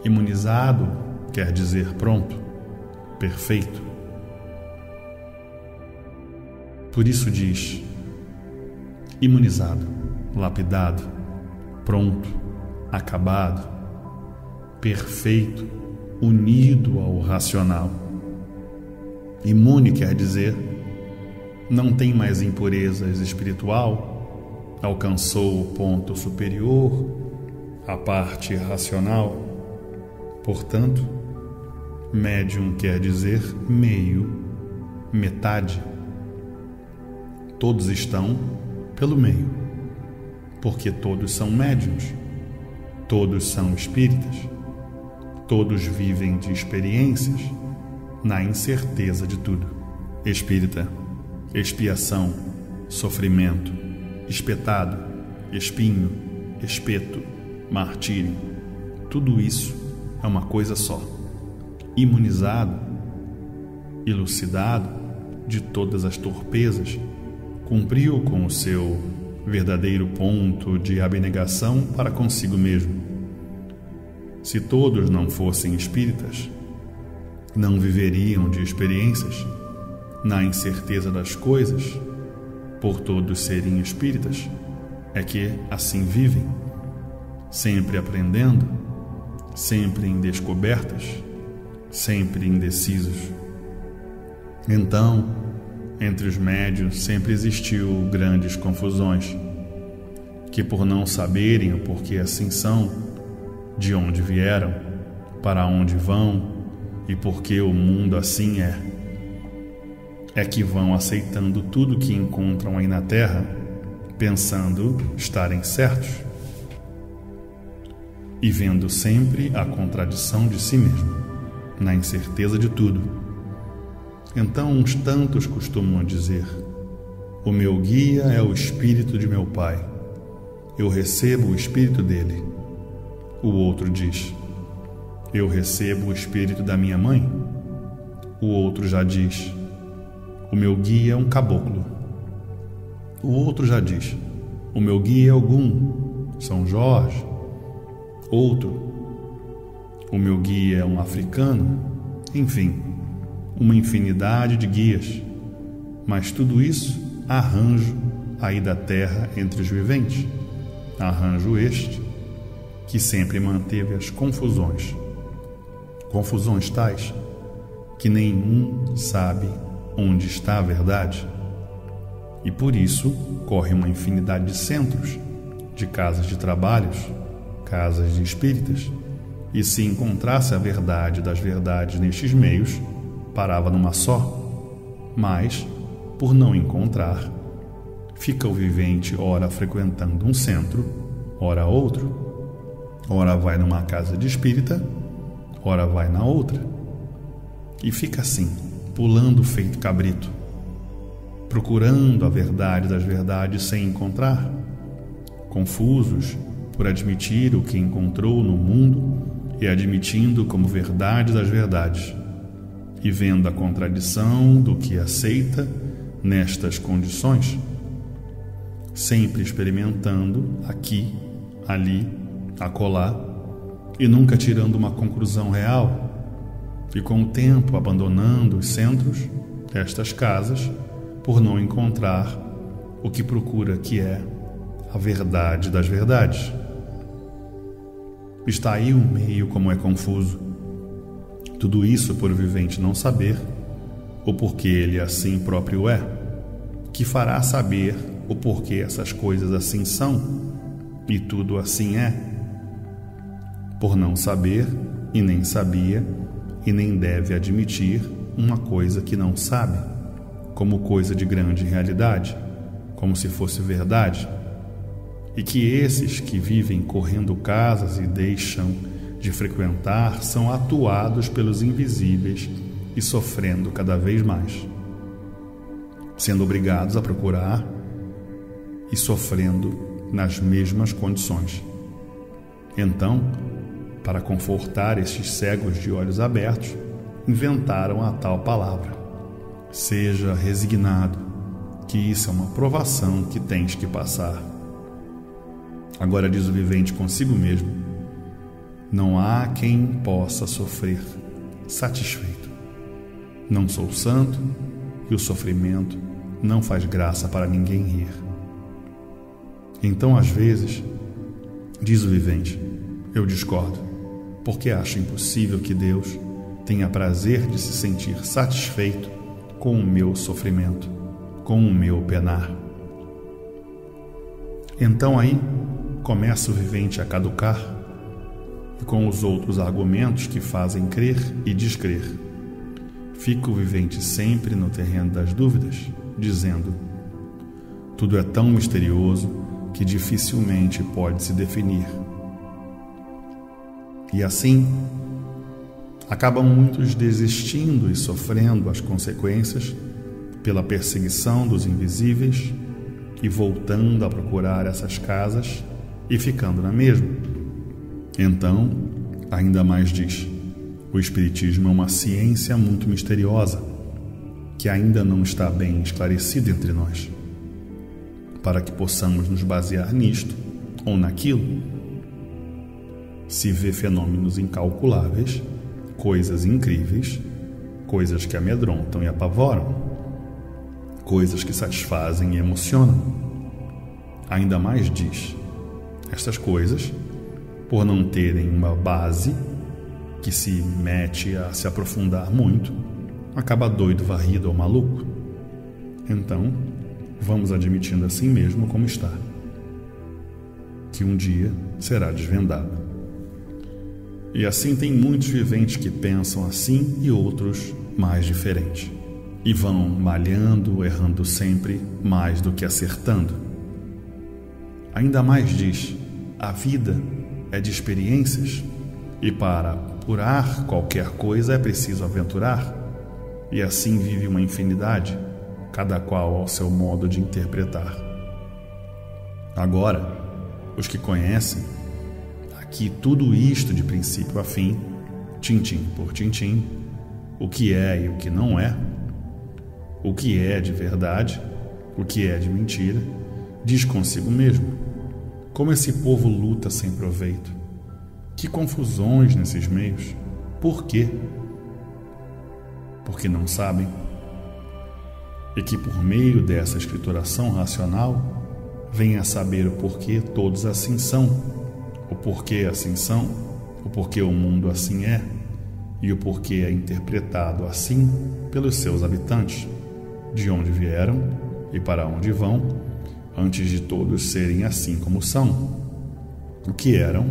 Imunizado quer dizer pronto, perfeito. Por isso diz: imunizado, lapidado, pronto, acabado, perfeito, unido ao racional. Imune quer dizer não tem mais impurezas espiritual, alcançou o ponto superior, a parte racional. Portanto, médium quer dizer meio, metade. Todos estão pelo meio, porque todos são médiuns, todos são espíritas, todos vivem de experiências na incerteza de tudo. Espírita, expiação, sofrimento, espetado, espinho, espeto, martírio, tudo isso é uma coisa só. Imunizado, elucidado de todas as torpezas, cumpriu com o seu verdadeiro ponto de abnegação para consigo mesmo. Se todos não fossem espíritas, não viveriam de experiências na incerteza das coisas. Por todos serem espíritas, é que assim vivem, sempre aprendendo, sempre em descobertas, sempre indecisos. Então, entre os médiuns sempre existiu grandes confusões, que por não saberem o porquê assim são, de onde vieram, para onde vão e por que o mundo assim é que vão aceitando tudo que encontram aí na Terra, pensando estarem certos e vendo sempre a contradição de si mesmo, na incerteza de tudo. Então uns tantos costumam dizer: o meu guia é o espírito de meu pai, eu recebo o espírito dele. O outro diz: eu recebo o espírito da minha mãe. O outro já diz: o meu guia é um caboclo. O outro já diz: o meu guia é Ogum, São Jorge. Outro: o meu guia é um africano. Enfim, uma infinidade de guias. Mas tudo isso arranjo aí da terra entre os viventes. Arranjo este que sempre manteve as confusões. Confusões tais que nenhum sabe onde está a verdade. E por isso corre uma infinidade de centros, de casas de trabalhos, casas de espíritas. E se encontrasse a verdade das verdades nestes meios, parava numa só. Mas, por não encontrar, fica o vivente ora frequentando um centro, ora outro. Ora vai numa casa de espírita, ora vai na outra. E fica assim, pulando feito cabrito, procurando a verdade das verdades sem encontrar, confusos por admitir o que encontrou no mundo e admitindo como verdade das verdades, e vendo a contradição do que aceita nestas condições, sempre experimentando aqui, ali, acolá, e nunca tirando uma conclusão real, e com o tempo abandonando os centros, estas casas, por não encontrar o que procura, que é a verdade das verdades. Está aí um meio como é confuso. Tudo isso por o vivente não saber, ou porque ele assim próprio é, que fará saber o porquê essas coisas assim são, e tudo assim é. Por não saber, e nem sabia, e nem deve admitir uma coisa que não sabe, como coisa de grande realidade, como se fosse verdade, e que esses que vivem correndo casas e deixam de frequentar são atuados pelos invisíveis e sofrendo cada vez mais, sendo obrigados a procurar e sofrendo nas mesmas condições. Então, para confortar estes cegos de olhos abertos, inventaram a tal palavra: seja resignado, que isso é uma provação que tens que passar. Agora diz o vivente consigo mesmo: não há quem possa sofrer satisfeito. Não sou santo e o sofrimento não faz graça para ninguém rir. Então, às vezes, diz o vivente, eu discordo, porque acho impossível que Deus tenha prazer de se sentir satisfeito com o meu sofrimento, com o meu penar. Então aí começa o vivente a caducar, e com os outros argumentos que fazem crer e descrer, fica o vivente sempre no terreno das dúvidas, dizendo: tudo é tão misterioso que dificilmente pode se definir. E assim, acabam muitos desistindo e sofrendo as consequências pela perseguição dos invisíveis e voltando a procurar essas casas e ficando na mesma. Então, ainda mais diz: o Espiritismo é uma ciência muito misteriosa que ainda não está bem esclarecida entre nós, para que possamos nos basear nisto ou naquilo. Se vê fenômenos incalculáveis, coisas incríveis, coisas que amedrontam e apavoram, coisas que satisfazem e emocionam. Ainda mais diz: estas coisas, por não terem uma base que se mete a se aprofundar muito, acaba doido, varrido ou maluco. Então, vamos admitindo assim mesmo como está, que um dia será desvendado. E assim tem muitos viventes que pensam assim e outros mais diferente, e vão malhando, errando sempre mais do que acertando. Ainda mais diz: a vida é de experiências, e para apurar qualquer coisa é preciso aventurar, e assim vive uma infinidade, cada qual ao seu modo de interpretar. Agora, os que conhecem aqui tudo isto de princípio a fim, tintim por tintim, o que é e o que não é, o que é de verdade, o que é de mentira, diz consigo mesmo: como esse povo luta sem proveito, que confusões nesses meios, por quê? Porque não sabem, e que por meio dessa escrituração racional vêm a saber o porquê todos assim são, o porquê assim são, o porquê o mundo assim é, e o porquê é interpretado assim pelos seus habitantes, de onde vieram e para onde vão, antes de todos serem assim como são, o que eram,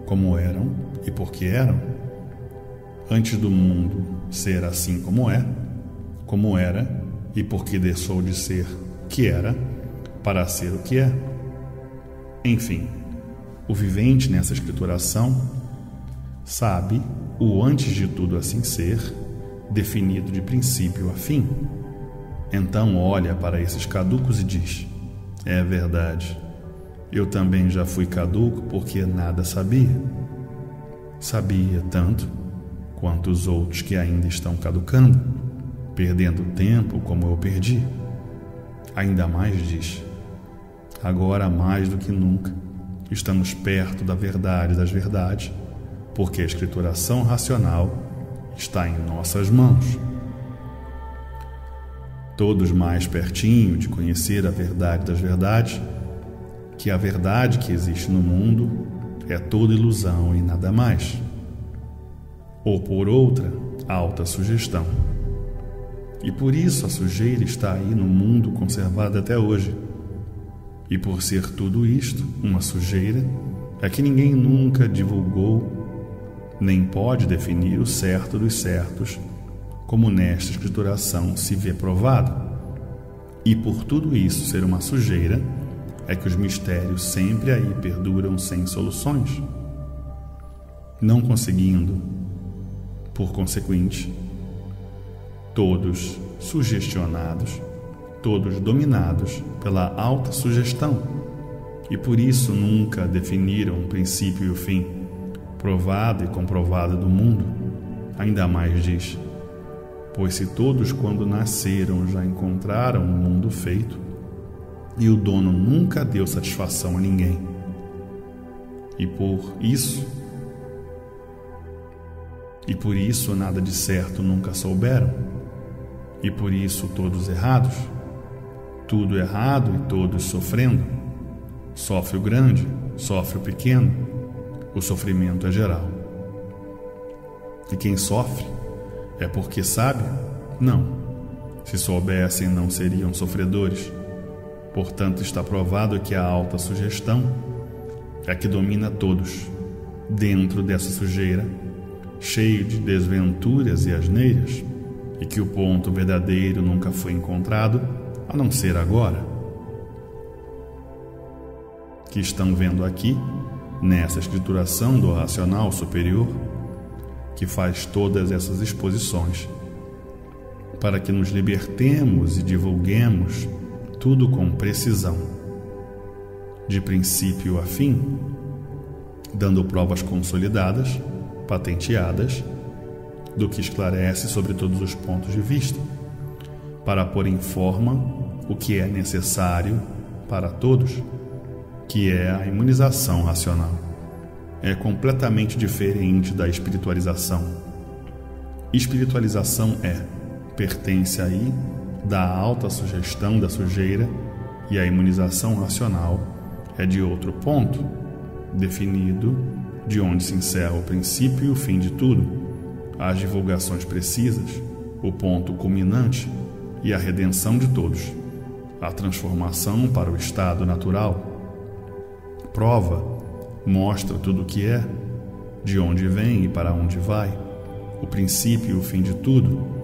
como eram e por que eram, antes do mundo ser assim como é, como era e por que deixou de ser que era, para ser o que é. Enfim, o vivente nessa escrituração sabe o antes de tudo assim ser, definido de princípio a fim. Então olha para esses caducos e diz: é verdade, eu também já fui caduco porque nada sabia. Sabia tanto quanto os outros que ainda estão caducando, perdendo tempo como eu perdi. Ainda mais diz: agora mais do que nunca estamos perto da verdade das verdades, porque a escrituração racional está em nossas mãos. Todos mais pertinho de conhecer a verdade das verdades, que a verdade que existe no mundo é toda ilusão e nada mais. Ou por outra, alta sugestão. E por isso a sujeira está aí no mundo conservada até hoje. E por ser tudo isto uma sujeira, é que ninguém nunca divulgou, nem pode definir o certo dos certos, como nesta escrituração se vê provado. E por tudo isso ser uma sujeira, é que os mistérios sempre aí perduram sem soluções, não conseguindo, por consequente, todos sugestionados, todos dominados pela alta sugestão, e por isso nunca definiram o princípio e o fim, provado e comprovado do mundo. Ainda mais diz: Pois se todos, quando nasceram, já encontraram o mundo feito, e o dono nunca deu satisfação a ninguém, e por isso nada de certo nunca souberam, e por isso todos errados, tudo errado e todos sofrendo, sofre o grande, sofre o pequeno, o sofrimento é geral. E quem sofre é porque sabe? Não. Se soubessem, não seriam sofredores. Portanto, está provado que a autossugestão é que domina todos, dentro dessa sujeira, cheio de desventuras e asneiras, e que o ponto verdadeiro nunca foi encontrado, a não ser agora. Que estão vendo aqui, nessa escrituração do racional superior, que faz todas essas exposições, para que nos libertemos e divulguemos tudo com precisão, de princípio a fim, dando provas consolidadas, patenteadas, do que esclarece sobre todos os pontos de vista, para pôr em forma o que é necessário para todos, que é a imunização racional. É completamente diferente da espiritualização. Espiritualização pertence aí da alta sugestão da sujeira, e a imunização racional é de outro ponto, definido de onde se encerra o princípio e o fim de tudo, as divulgações precisas, o ponto culminante e a redenção de todos, a transformação para o estado natural. Prova, mostra tudo o que é, de onde vem e para onde vai, o princípio e o fim de tudo,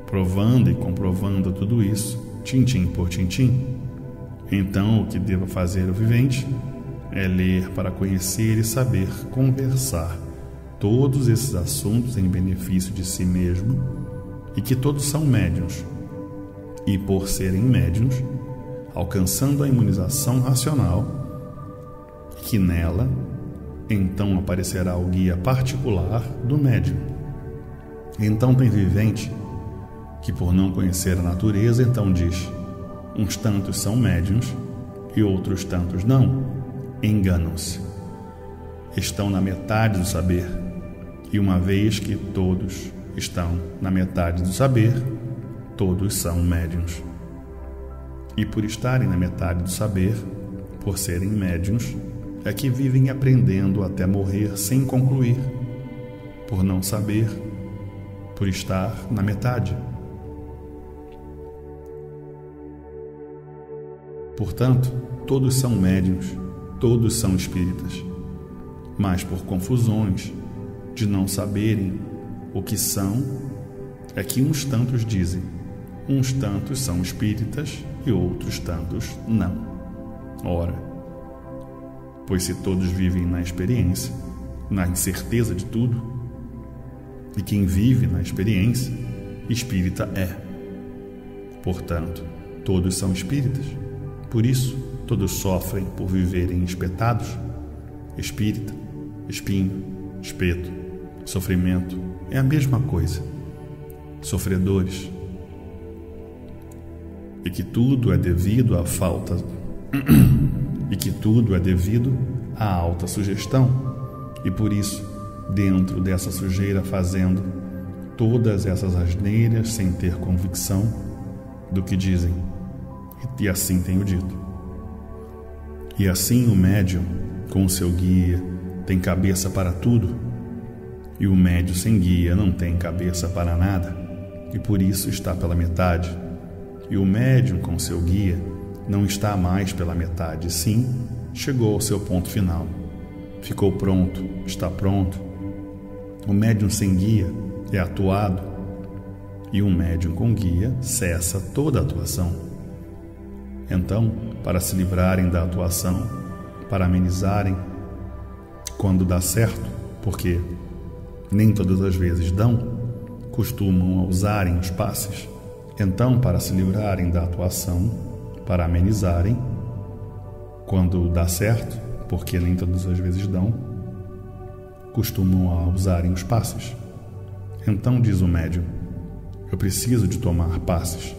provando e comprovando tudo isso, tintim por tintim. Então, o que deva fazer o vivente é ler para conhecer e saber conversar todos esses assuntos em benefício de si mesmo, e que todos são médiuns, e por serem médiuns, alcançando a imunização racional, que nela então aparecerá o guia particular do médium. Então tem vivente que, por não conhecer a natureza, então diz: uns tantos são médiuns e outros tantos não. Enganam-se. Estão na metade do saber, e uma vez que todos estão na metade do saber, todos são médiuns. E por estarem na metade do saber, por serem médiuns, é que vivem aprendendo até morrer sem concluir, por não saber, por estar na metade. Portanto, todos são médiuns, todos são espíritas, mas por confusões de não saberem o que são, é que uns tantos dizem, uns tantos são espíritas e outros tantos não. Ora, pois se todos vivem na experiência, na incerteza de tudo, e quem vive na experiência, espírita é. Portanto, todos são espíritas. Por isso, todos sofrem por viverem espetados. Espírita, espinho, espeto, sofrimento é a mesma coisa. Sofredores. E que tudo é devido à falta e que tudo é devido à alta sugestão, e por isso, dentro dessa sujeira, fazendo todas essas asneiras sem ter convicção do que dizem, e assim tenho dito. E assim o médium, com o seu guia, tem cabeça para tudo, e o médium sem guia não tem cabeça para nada, e por isso está pela metade. E o médium com seu guia não está mais pela metade, sim, chegou ao seu ponto final. Ficou pronto, está pronto. O médium sem guia é atuado, e um médium com guia cessa toda a atuação. Então, para se livrarem da atuação, para amenizarem quando dá certo, porque nem todas as vezes dão, costumam usarem os passes. Então, para se livrarem da atuação, para amenizarem quando dá certo, porque nem todas as vezes dão, costumam usarem os passes. Então diz o médium: Eu preciso de tomar passes,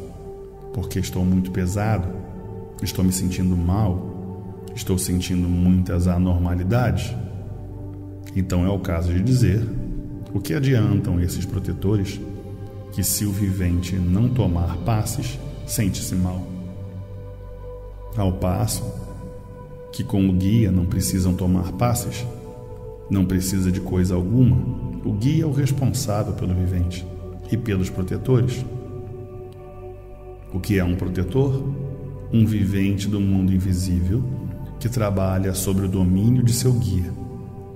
porque estou muito pesado, estou me sentindo mal, estou sentindo muitas anormalidades. Então é o caso de dizer: o que adiantam esses protetores que, se o vivente não tomar passes, sente-se mal? Ao passo que, com o guia, não precisam tomar passes, não precisa de coisa alguma. O guia é o responsável pelo vivente e pelos protetores. O que é um protetor? Um vivente do mundo invisível que trabalha sob o domínio de seu guia,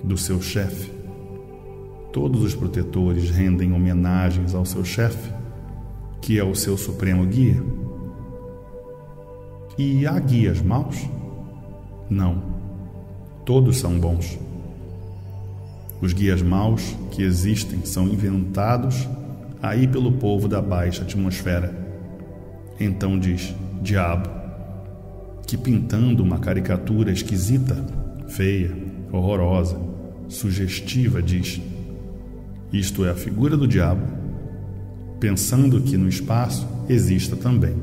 do seu chefe. Todos os protetores rendem homenagens ao seu chefe, que é o seu supremo guia. E há guias maus? Não. Todos são bons. Os guias maus que existem são inventados aí pelo povo da baixa atmosfera. Então diz: diabo, que pintando uma caricatura esquisita, feia, horrorosa, sugestiva, diz: isto é a figura do diabo, pensando que no espaço exista também.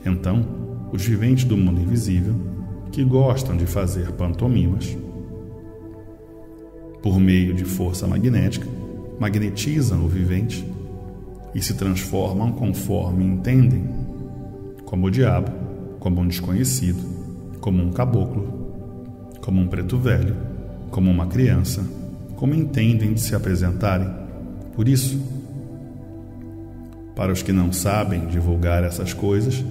Então, os viventes do mundo invisível, que gostam de fazer pantomimas, por meio de força magnética, magnetizam o vivente e se transformam conforme entendem, como o diabo, como um desconhecido, como um caboclo, como um preto velho, como uma criança, como entendem de se apresentarem. Por isso, para os que não sabem divulgar essas coisas,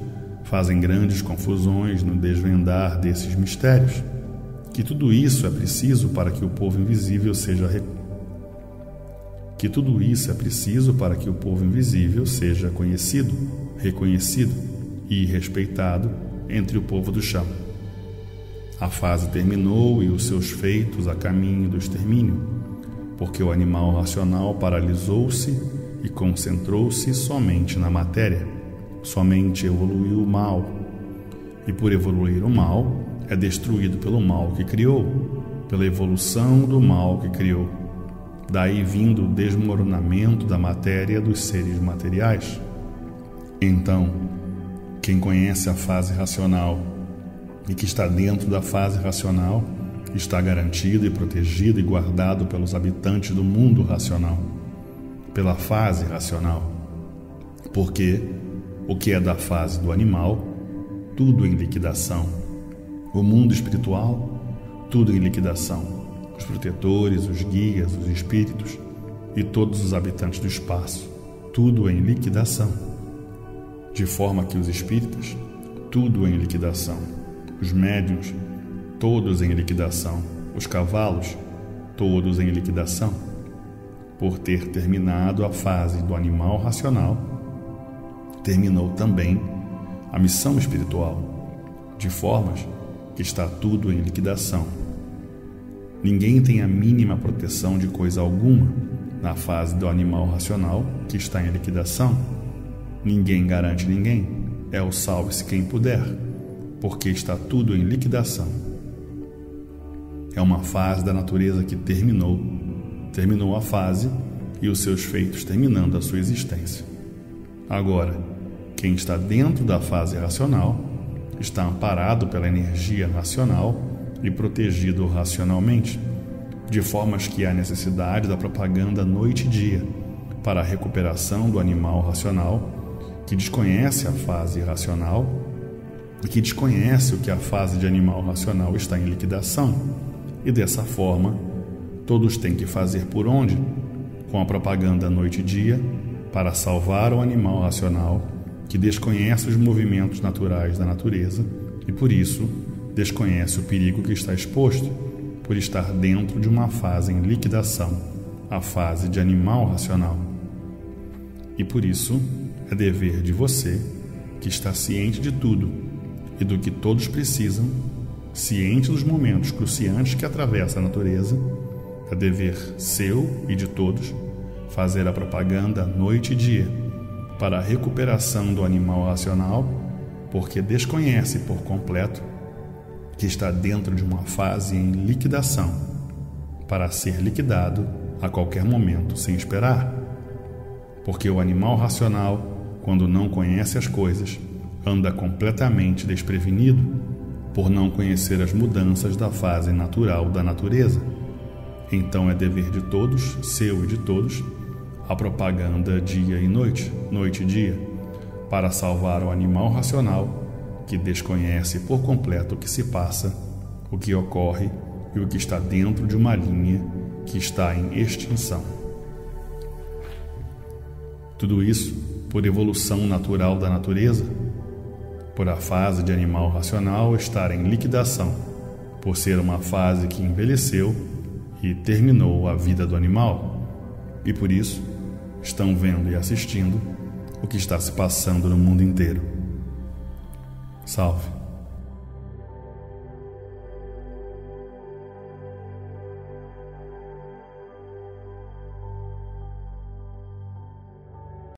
fazem grandes confusões no desvendar desses mistérios, que tudo isso é preciso para que o povo invisível seja conhecido, reconhecido e respeitado entre o povo do chão. A fase terminou e os seus feitos a caminho do extermínio, porque o animal racional paralisou-se e concentrou-se somente na matéria, somente evoluiu o mal, e por evoluir o mal, é destruído pelo mal que criou, pela evolução do mal que criou. Daí vindo o desmoronamento da matéria dos seres materiais. Então, quem conhece a fase racional e que está dentro da fase racional, está garantido e protegido e guardado pelos habitantes do mundo racional, pela fase racional. Porque o que é da fase do animal, tudo em liquidação. O mundo espiritual, tudo em liquidação. Os protetores, os guias, os espíritos e todos os habitantes do espaço, tudo em liquidação. De forma que os espíritas, tudo em liquidação. Os médiuns, todos em liquidação. Os cavalos, todos em liquidação. Por ter terminado a fase do animal racional, terminou também a missão espiritual, de formas que está tudo em liquidação. Ninguém tem a mínima proteção de coisa alguma na fase do animal racional que está em liquidação. Ninguém garante ninguém, é o salve-se quem puder, porque está tudo em liquidação. É uma fase da natureza que terminou a fase e os seus feitos terminando a sua existência. Agora, quem está dentro da fase racional está amparado pela energia racional e protegido racionalmente, de formas que há necessidade da propaganda noite e dia para a recuperação do animal racional, que desconhece a fase racional e que desconhece o que a fase de animal racional está em liquidação, e dessa forma todos têm que fazer por onde? Com a propaganda noite e dia para salvar o animal racional, que desconhece os movimentos naturais da natureza e, por isso, desconhece o perigo que está exposto, por estar dentro de uma fase em liquidação, a fase de animal racional. E por isso, é dever de você, que está ciente de tudo e do que todos precisam, ciente dos momentos cruciantes que atravessa a natureza, é dever seu e de todos fazer a propaganda noite e dia para a recuperação do animal racional, porque desconhece por completo que está dentro de uma fase em liquidação, para ser liquidado a qualquer momento sem esperar. porque o animal racional, quando não conhece as coisas, anda completamente desprevenido por não conhecer as mudanças da fase natural da natureza. Então é dever de todos, seu e de todos, a propaganda dia e noite, noite e dia, para salvar o animal racional que desconhece por completo o que se passa, o que ocorre e o que está dentro de uma linha que está em extinção. Tudo isso por evolução natural da natureza, por a fase de animal racional estar em liquidação, por ser uma fase que envelheceu e terminou a vida do animal, e por isso estão vendo e assistindo o que está se passando no mundo inteiro. Salve!